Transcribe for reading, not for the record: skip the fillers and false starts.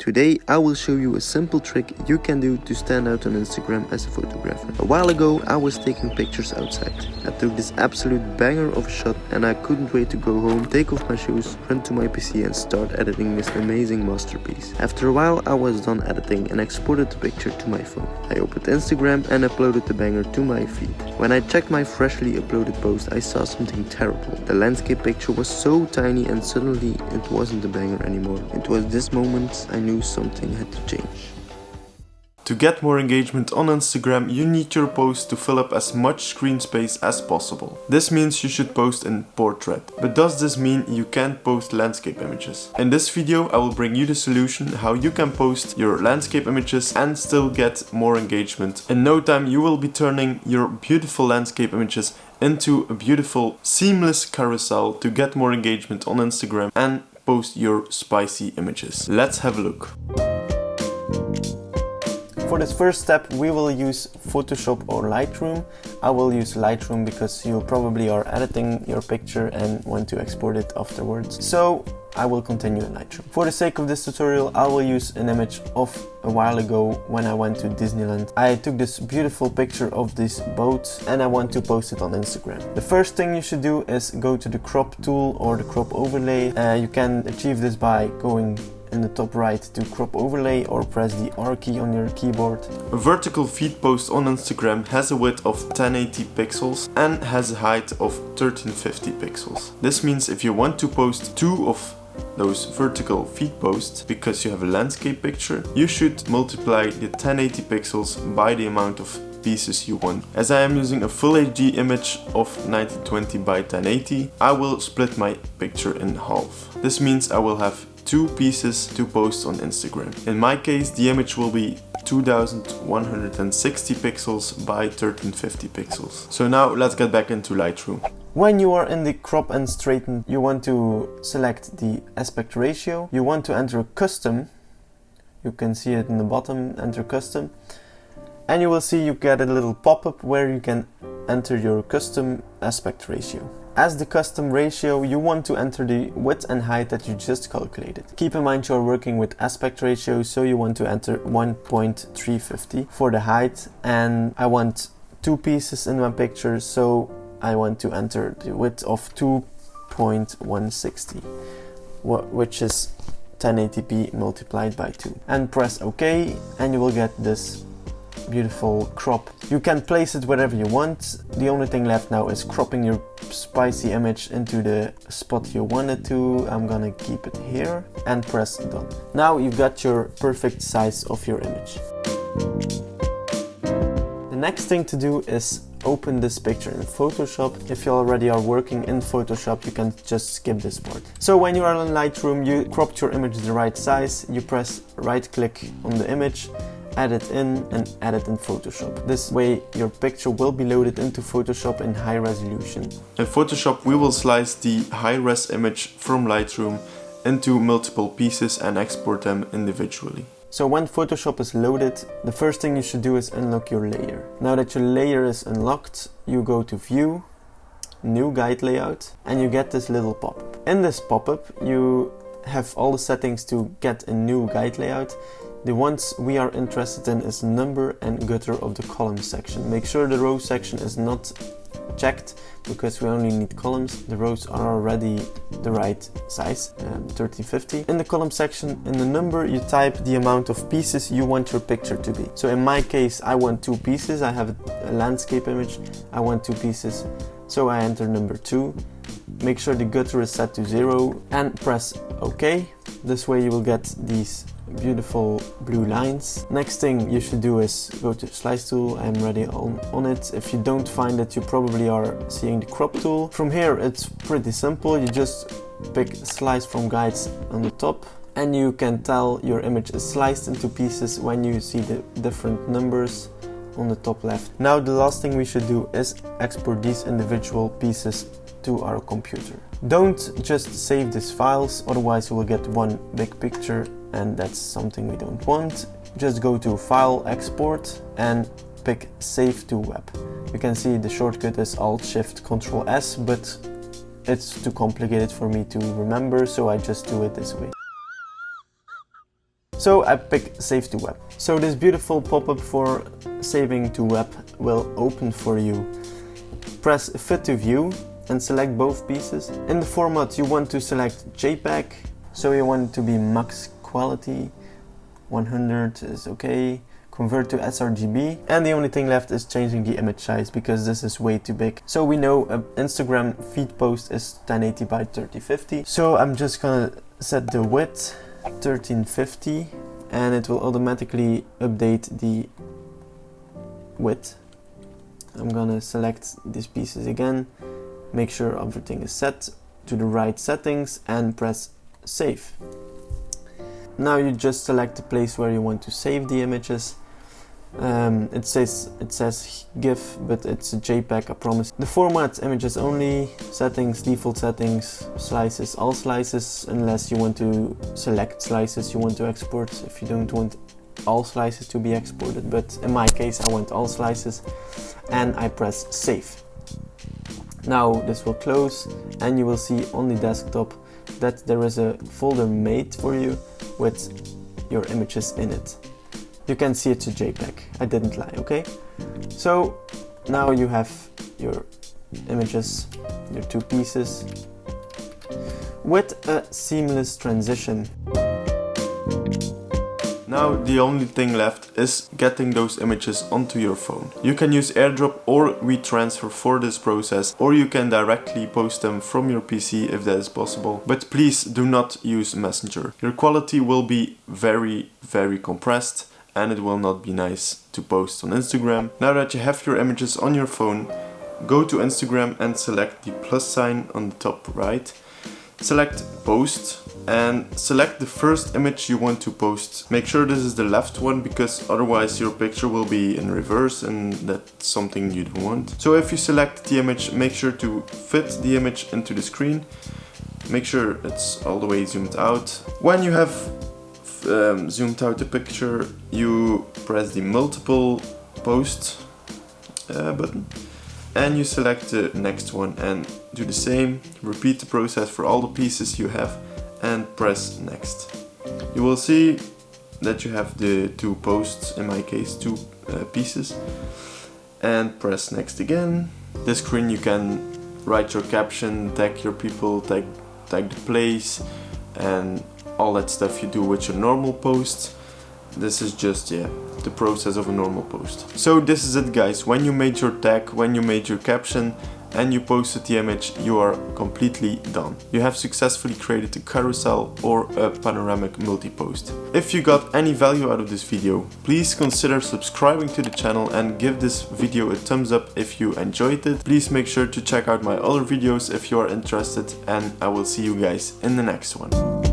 Today I will show you a simple trick you can do to stand out on Instagram as a photographer. A while ago I was taking pictures outside. I took this absolute banger of a shot and I couldn't wait to go home, take off my shoes, run to my PC and start editing this amazing masterpiece. After a while I was done editing and exported the picture to my phone. I opened Instagram and uploaded the banger to my feed. When I checked my freshly uploaded post I saw something terrible. The landscape picture was so tiny and suddenly it wasn't a banger anymore. It was this moment I knew something had to change. To get more engagement on Instagram, you need your post to fill up as much screen space as possible. This means you should post in portrait. But does this mean you can't post landscape images? In this video I will bring you the solution how you can post your landscape images and still get more engagement. In no time you will be turning your beautiful landscape images into a beautiful seamless carousel to get more engagement on Instagram and post your spicy images. Let's have a look. For this first step we will use Photoshop or Lightroom. I will use Lightroom because you probably are editing your picture and want to export it afterwards. So I will continue in Lightroom. For the sake of this tutorial I will use an image of a while ago when I went to Disneyland. I took this beautiful picture of this boat and I want to post it on Instagram. The first thing you should do is go to the crop tool or the crop overlay. You can achieve this by going in the top right to crop overlay or press the R key on your keyboard. A vertical feed post on Instagram has a width of 1080 pixels and has a height of 1350 pixels. This means if you want to post two of those vertical feed posts because you have a landscape picture, you should multiply the 1080 pixels by the amount of pieces you want. As I am using a full HD image of 1920 by 1080, I will split my picture in half. This means I will have two pieces to post on Instagram. In my case the image will be 2160 pixels by 1350 pixels. So now let's get back into Lightroom. When you are in the crop and straighten, you want to select the aspect ratio. You want to enter custom. You can see it in the bottom, enter custom. And you will see you get a little pop-up where you can enter your custom aspect ratio. As the custom ratio, you want to enter the width and height that you just calculated. Keep in mind you are working with aspect ratio, so you want to enter 1.350 for the height, and I want two pieces in my picture, so I want to enter the width of 2.160, which is 1080p multiplied by 2. And press OK, and you will get this beautiful crop. You can place it wherever you want. The only thing left now is cropping your spicy image into the spot you want it to. I'm gonna keep it here and press done. Now you've got your perfect size of your image. The next thing to do is open this picture in Photoshop. If you already are working in Photoshop, you can just skip this part. So when you are in Lightroom, you cropped your image the right size, you press right click on the image, add it in and add it in Photoshop. This way your picture will be loaded into Photoshop in high resolution. In Photoshop we will slice the high-res image from Lightroom into multiple pieces and export them individually. So when Photoshop is loaded, the first thing you should do is unlock your layer. Now that your layer is unlocked, you go to View, New Guide Layout, and you get this little pop-up. In this pop-up you have all the settings to get a new guide layout. The ones we are interested in is number and gutter of the column section. Make sure the row section is not checked because we only need columns. The rows are already the right size, 1350. In the column section, in the number, you type the amount of pieces you want your picture to be. So in my case, I want 2 pieces. I have a landscape image. I want 2 pieces. So I enter number 2. Make sure the gutter is set to 0 and press OK. This way you will get these beautiful blue lines. Next thing you should do is go to the slice tool. I'm ready on it. If you don't find it, you probably are seeing the crop tool. From here it's pretty simple. You just pick slice from guides on the top and you can tell your image is sliced into pieces when you see the different numbers on the top left. Now the last thing we should do is export these individual pieces to our computer. Don't just save these files, otherwise you will get one big picture and that's something we don't want. Just go to File, Export and pick Save to Web. You can see the shortcut is Alt-Shift-Ctrl-S, but it's too complicated for me to remember, so I just do it this way. So I pick Save to Web. So this beautiful pop-up for saving to web will open for you. Press Fit to View and select both pieces. In the format you want to select JPEG, so you want it to be max quality, 100 is okay. Convert to sRGB, and the only thing left is changing the image size because this is way too big. So we know an Instagram feed post is 1080 by 3050. So I'm just gonna set the width 1350 and it will automatically update the width. I'm gonna select these pieces again, make sure everything is set to the right settings and press save. Now you just select the place where you want to save the images. It says GIF, but it's a JPEG, I promise. The format, images only, settings, default settings, slices, all slices, unless you want to select slices you want to export, if you don't want all slices to be exported, but in my case I want all slices, and I press save. Now this will close and you will see on the desktop that there is a folder made for you with your images in it. You can see it's a JPEG, I didn't lie, okay? So now you have your images, your two pieces, with a seamless transition. Now the only thing left is getting those images onto your phone. You can use AirDrop or WeTransfer for this process, or you can directly post them from your PC if that is possible. But please do not use Messenger. Your quality will be very compressed and it will not be nice to post on Instagram. Now that you have your images on your phone, go to Instagram and select the plus sign on the top right. Select post and select the first image you want to post. Make sure this is the left one because otherwise your picture will be in reverse and that's something you don't want. So if you select the image, make sure to fit the image into the screen. Make sure it's all the way zoomed out. When you have zoomed out the picture, you press the multiple post button and you select the next one and do the same. Repeat the process for all the pieces you have and press next. You will see that you have the two posts, in my case two pieces, and press next again. This screen you can write your caption, tag your people, tag the place and all that stuff you do with your normal posts. This is just the process of a normal post. So this is it guys, when you made your tag, when you made your caption and you posted the image, you are completely done. You have successfully created a carousel or a panoramic multi-post. If you got any value out of this video, please consider subscribing to the channel and give this video a thumbs up if you enjoyed it. Please make sure to check out my other videos if you are interested, and I will see you guys in the next one.